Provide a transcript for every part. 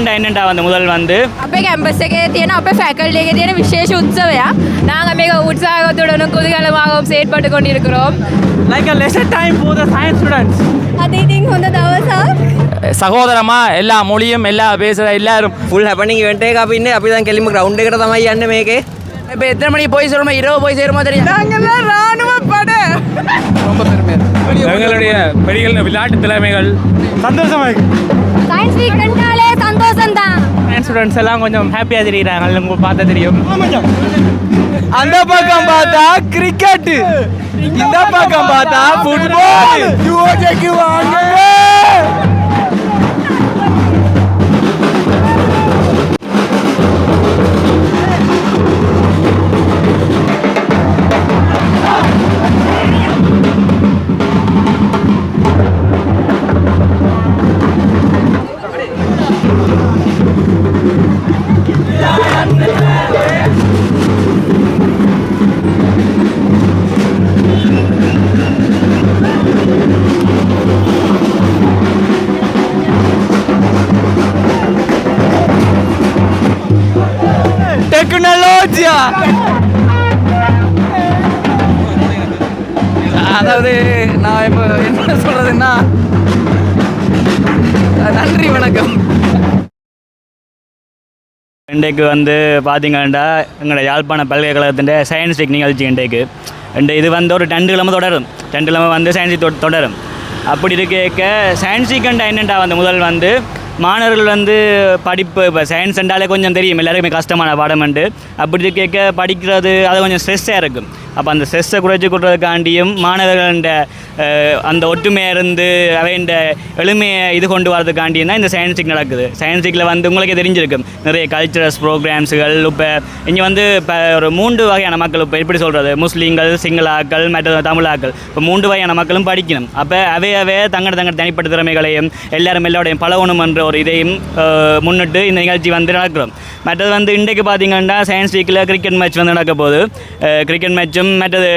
කණ්ඩ එන්නට වන්න මුදල් වන්ද අපේ කැම්පස් එකේ තියෙන අපේ ෆැකල්ටි එකේ තියෙන විශේෂ උත්සවයක්. நாங்க மிக உற்சாகத்துடனும் குதூகலமாகவும் செயற்பட்டு கொண்டிருக்கிறோம். like a leisure time for the science students. අද ඉතින් හොඳ දවසක්. සහෝදරමා එල්ලා මොලියම් එල්ලා பேசுற எல்லாரும் ஃபுல் ஹேப்பனிங் இவெண்ட் එක අපි ඉන්නේ අපි දැන් කෙලින්ම ග්‍රවුන්ඩ් එකට තමයි යන්නේ මේකේ. இப்போ எத்தனை மணிக்கு போய் சேருமா இரவு போய் சேருமா தெரியும் நாங்கெல்லாம் ராணுவ படை. ரொம்ப பெருமையா எங்களுடைய பெரிய விளையாட்டு திறமைகள் சந்தோஷமாக சயின்ஸ் வீக் கண்டாலே சந்தோஷம் தான். சயின்ஸ் ஸ்டூடெண்ட்ஸ் எல்லாம் கொஞ்சம் ஹாப்பியாக தெரியுறாங்க உங்களுக்கு பார்த்தா தெரியும் அந்த பக்கம் பார்த்தா கிரிக்கெட், இந்த பக்கம் பார்த்தா ஃபுட்பால். யுவஜேக்கு வாங்க. டெக்னாலஜியா அதாவது நான் இப்போ என்ன சொல்றதுன்னா நன்றி வணக்கம். இன்றைக்கு வந்து பார்த்தீங்கன்னா எங்களோட யாழ்ப்பாண பல்கலைக்கழகத்தின் சயின்ஸ் வீக் நிகழ்ச்சி இன்றைக்கு இது வந்து ஒரு 2 கிழமை தொடரும். 2 கிழமை வந்து சயின்ஸ் வீக் தொடரும். அப்படி இருக்க சயின்ஸ் வீக்கெண்ட் என்னென்னா வந்து முதல் வந்து மாணவர்கள் வந்து படிப்பு இப்போ சயின்ஸ் என்றாலே கொஞ்சம் தெரியும் எல்லாருக்குமே கஷ்டமான பாடம்ண்டு. அப்படி கேட்க படிக்கிறது அது கொஞ்சம் ஸ்ட்ரெஸ்ஸாக இருக்கும். அப்போ அந்த ஸ்ட்ரெஸ்ஸை குறைச்சி கொடுறதுக்காண்டியும் மாணவர்கள அந்த ஒற்றுமையாக இருந்து அவைண்ட எளிமையை இது கொண்டு வரதுக்காண்டியும் தான் இந்த சயின்ஸ் வீக் நடக்குது. சயின்ஸ் வீக்கில் வந்து உங்களுக்கே தெரிஞ்சிருக்கும் நிறைய கல்ச்சுரல்ஸ் ப்ரோக்ராம்ஸுகள். இப்போ இங்கே வந்து இப்போ ஒரு 3 வகையான மக்கள், இப்போ எப்படி சொல்கிறது, முஸ்லீம்கள், சிங்களாக்கள், மற்ற தமிழாக்கள், இப்போ 3 வகையான மக்களும் படிக்கணும். அப்போ அவையவே தங்களோட தனிப்பட்ட திறமைகளையும் எல்லாரோடையும் பழகணும் என்ற ஒரு இதையும் முன்னிட்டு இந்த நிகழ்ச்சி வந்து நடக்கிறோம். மற்றது வந்து இன்றைக்கு பார்த்தீங்கன்னா சயின்ஸ் வீக்கில் கிரிக்கெட் மேட்ச் வந்து நடக்க போகுது. கிரிக்கெட் மேட்சும் மற்றது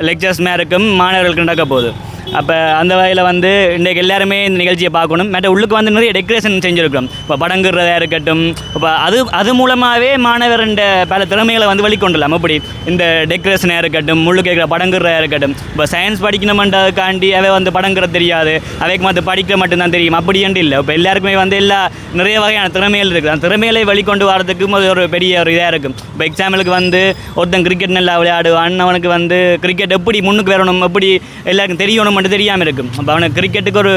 லெக்சர்ஸ் மேருக்கும் மாணவர்களுக்கு நடக்க போகுது. அப்போ அந்த வகையில் வந்து இன்றைக்கு எல்லாருமே இந்த நிகழ்ச்சியை பார்க்கணும். மற்ற உள்ளுக்கு வந்து நிறைய டெக்கரேஷன் செஞ்சுருக்கிறோம். இப்போ படங்குறதாக இருக்கட்டும், இப்போ அது மூலமாகவே மாணவருடைய பல திறமைகளை வந்து வெளிக்கொண்டலாம். அப்படி இந்த டெக்கரேஷனாக இருக்கட்டும், முள்ளுக்கு இருக்கிற படங்குறதாக இருக்கட்டும். இப்போ சயின்ஸ் படிக்கணுமென்றதுக்காண்டி அவை வந்து படங்குறது தெரியாது, அவைக்கு வந்து படிக்க மட்டும்தான் தெரியும் அப்படின்ட்டு இல்லை. இப்போ எல்லாருக்குமே வந்து நிறைய வகையான திறமைகள் இருக்குது. அந்த திறமைகளை வெளிக்கொண்டு வரதுக்கும் அது ஒரு பெரிய ஒரு இதாக இருக்கும். இப்போ எக்ஸாம்பிளுக்கு வந்து ஒருத்தன் கிரிக்கெட் நல்லா விளையாடுவான், அவனுக்கு வந்து கிரிக்கெட் எப்படி முன்னுக்கு வரணும், எப்படி எல்லாருக்கும் தெரியணும் மட்டும் தெரியாமல் இருக்கும். அப்போ அவனுக்கு கிரிக்கெட்டுக்கு ஒரு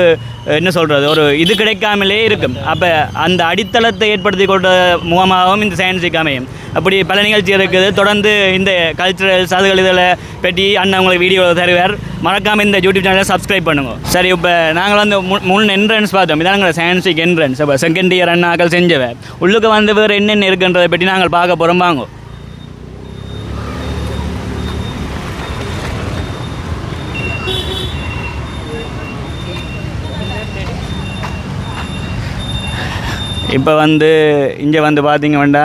என்ன சொல்கிறது, ஒரு இது கிடைக்காமலே இருக்கும். அப்போ அந்த அடித்தளத்தை ஏற்படுத்தி கொண்ட முகமாகவும் இந்த சயின்ஸ் வீக் அமையும். அப்படி பல நிகழ்ச்சி இருக்குது. தொடர்ந்து இந்த கல்ச்சுரல்ஸ் அதுகள் இதில் பற்றி அண்ணன் உங்களுக்கு வீடியோ தருவார். மறக்காமல் இந்த யூடியூப் சேனலை சப்ஸ்கிரைப் பண்ணுங்க. சரி, இப்போ நாங்கள் வந்து முன் என்ட்ரன்ஸ் பார்த்தோம். இதான் எங்களை சயின்ஸ் வீக் என்ட்ரன்ஸ். இப்போ செகண்ட் இயர் அண்ணாக்கள் செஞ்சவர் உள்ளுக்கு வந்து வேறு என்னென்ன இருக்குன்றதை பற்றி நாங்கள் பார்க்க போகிறோம். வாங்க. இப்போ வந்து இங்கே வந்து பார்த்தீங்கன்னா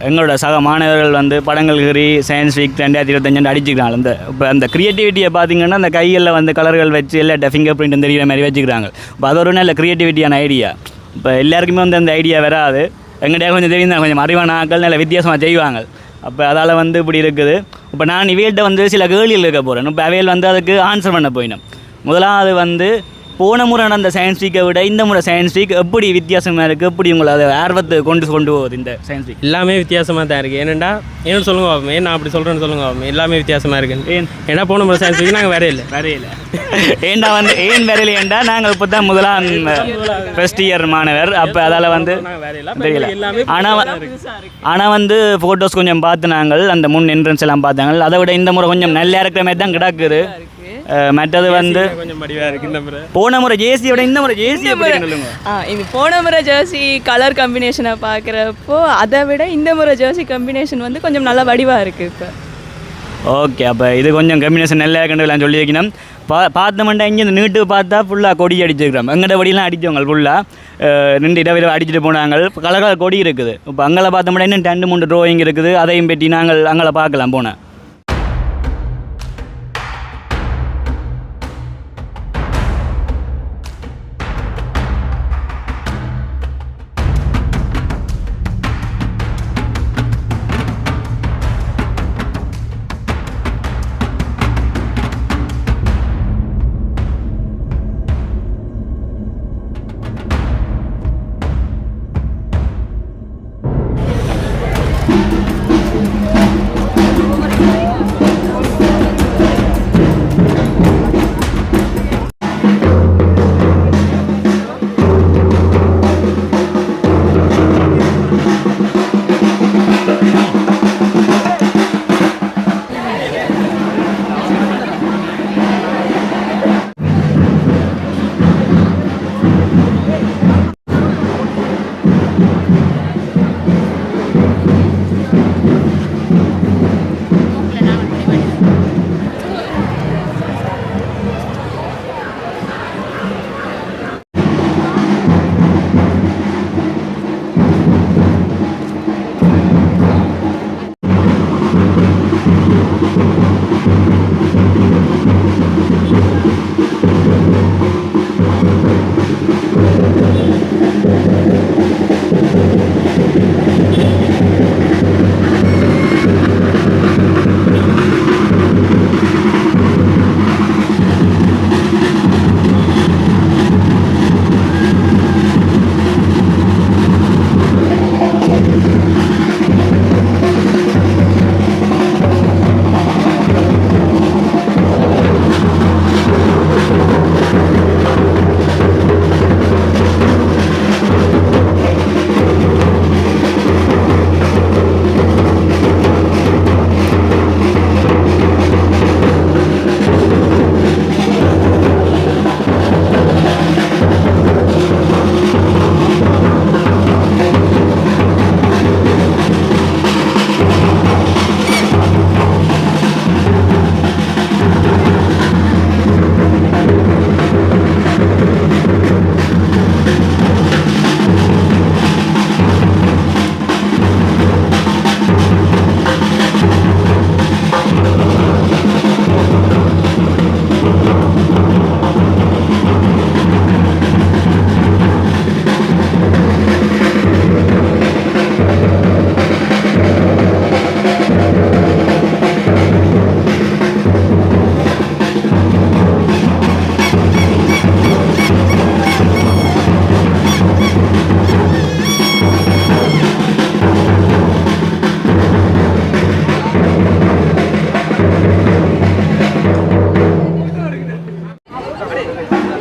எங்களோட சக மாணவர்கள் வந்து படங்கள் கறி சயின்ஸ் வீக் 2025 அடிச்சுக்கிறாங்க. இப்போ அந்த க்ரியேட்டிவிட்டியை பார்த்தீங்கன்னா அந்த கையில் வந்து கலர்கள் வச்சு எல்லா ஃபிங்கர் பிரிண்ட்டும் தெரிகிற மாதிரி வச்சுக்கிறாங்க. இப்போ அது ஒரு நல்ல க்ரியேட்டிவிட்டியான ஐடியா. இப்போ எல்லாருக்குமே வந்து அந்த ஐடியா வராது. எங்கள்கிட்ட கொஞ்சம் தெரியும் தான், கொஞ்சம் அறிவான ஆக்கள் நல்ல வித்தியாசமாக செய்வாங்க. அப்போ அதால் வந்து இப்படி இருக்குது. இப்போ நான் இவையிட்ட வந்து சில கேள்விகள் இருக்க போகிறேன். இப்போ அவையில் வந்து அதுக்கு ஆன்சர் பண்ண போயினோம். முதலாவது வந்து போன முறை நடந்த சயின்ஸ் வீக்கை விட இந்த முறை சயின்ஸ் வீக் எப்படி வித்தியாசமாக இருக்குது, எப்படி உங்களை அதை ஆர்வத்தை கொண்டு போகுது இந்த சயின்ஸ் வீக்? எல்லாமே வித்தியாசமாக தான் இருக்குது. ஏன்னு சொல்லுங்க பாப்போம், நான் அப்படி சொல்கிறேன்னு சொல்லுங்க பாப்போம். எல்லாமே வித்தியாசமாக இருக்குது. ஏன்னா போன முறை சயின்ஸ் வீக் நாங்கள் வேறே இல்லை ஏன்டா வந்து ஏன் வேற இல்லையேண்டா நாங்கள் இப்போ தான் முதலாம் ஃபர்ஸ்ட் இயர் மாணவர். அப்போ அதால் வந்து தெரியல. ஆனால் வந்து ஃபோட்டோஸ் கொஞ்சம் பார்த்து நாங்கள் அந்த முன் என்ட்ரன்ஸ் எல்லாம் பார்த்தாங்க. அதை விட இந்த முறை கொஞ்சம் நல்லா இருக்கிற மாதிரி தான் கிடக்குது. மற்றது வந்து போன முறை ஜேர்சியை விட இந்த முறை ஜேர்சி இது போன முறை ஜெர்சி கலர் காம்பினேஷனை பார்க்குறப்போ அதை விட இந்த முறை ஜெர்சி காம்பினேஷன் வந்து கொஞ்சம் நல்லா வடிவாக இருக்குது இப்போ. ஓகே, அப்போ இது கொஞ்சம் காம்பினேஷன் நல்லா இருக்குன்னு சொல்லி வைக்கணும். பார்த்தோம்னா இங்கே இந்த நீட்டு பார்த்தா ஃபுல்லாக கொடி அடிச்சிருக்கிறோம். எங்கள்ட வடியெல்லாம் அடித்தவங்க ஃபுல்லாக 2 இடவில் அடிச்சுட்டு போனாங்க. கலர் கொடி இருக்குது. இப்போ அங்கே பார்த்தோம்னா இன்னும் 2-3 ட்ராயிங் இருக்குது. அதையும் பற்றி நாங்கள் அங்கே பார்க்கலாம் போனேன்.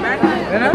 என்ன